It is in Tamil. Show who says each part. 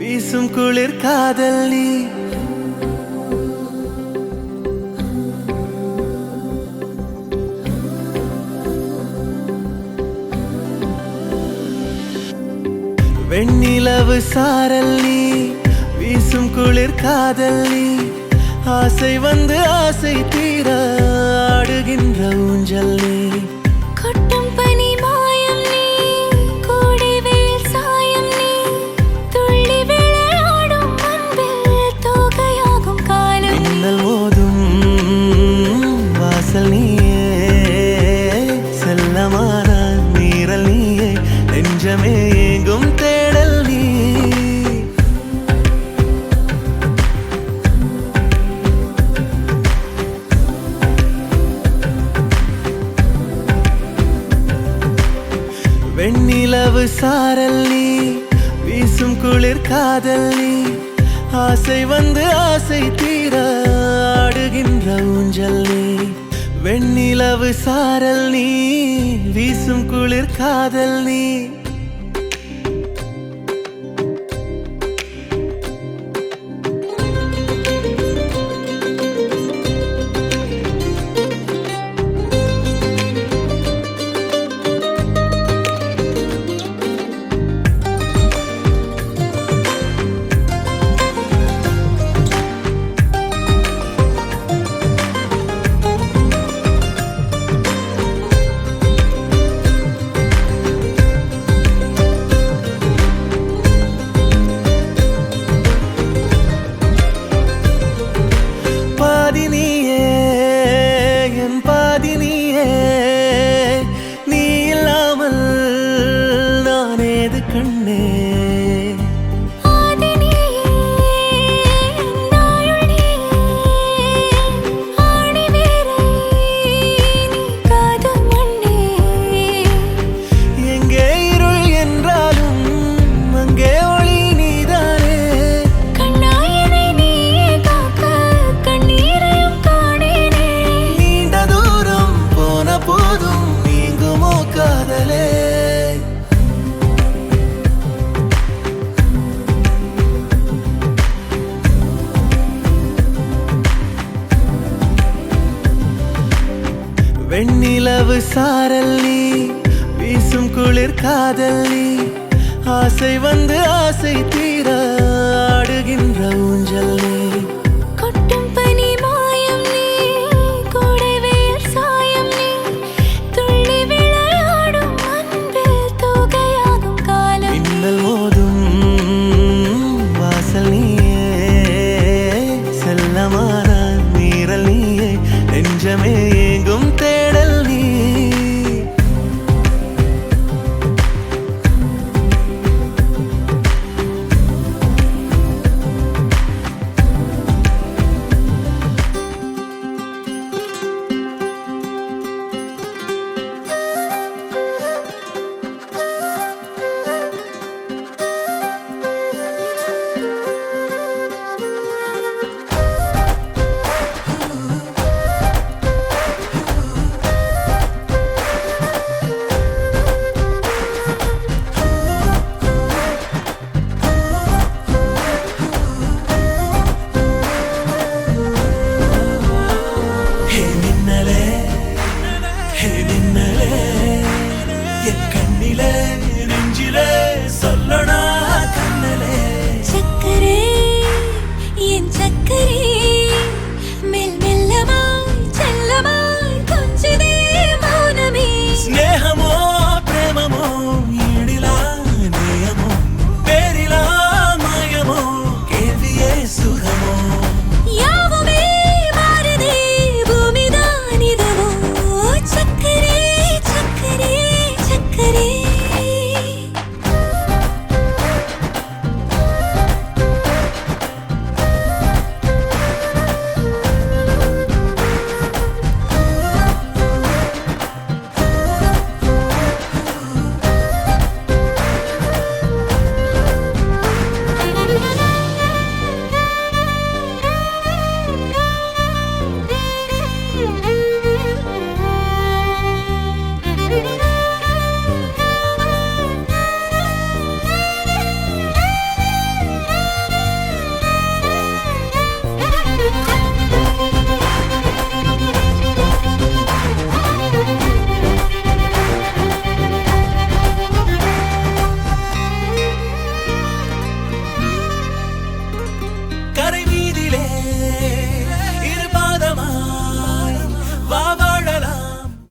Speaker 1: வீசும் குளிர் காதல் நீ வெண்ணிலவு சாரல் நீ வீசும் குளிர் காதல் நீ ஆசை வந்து ஆசை தீர ஆடுகின்ற ஊஞ்சல் நீ
Speaker 2: கொட்டும் பனி மாயம் நீ கோடை வெயில் சாயம் நீ துள்ளி விளையாடும் அன்பில் தோகையாகும் காலம்
Speaker 1: மின்னல் மோதும் வாசல் நீயே செல்லமான நீரல் நீயே நெஞ்சமே எங்கும் தேடல் நீ வெண்ணிலவு சாரல் நீ வீசும் குளிர் காதல் நீ ஆசை வந்து ஆசை தீர ஆடுகின்ற ஊஞ்சல் நீ வெண்ணிலவு சாரல் நீ வீசும் குளிர் காதல் நீ நீ இல்லாமல் நான் ஏது கண்ணே எங்கே இருள் என்றாலும் அங்கே ஒளி நீதானே
Speaker 2: கண்ணாயிரை நீயே காக்க கண்ணீரையும் காணேனே
Speaker 1: நீண்ட தூரம் போன போதும் நீங்குமோ காதலே வெண்ணிலவு சாரல் நீ வீசும் குளிர் காதல் நீ ஆசை வந்து ஆசை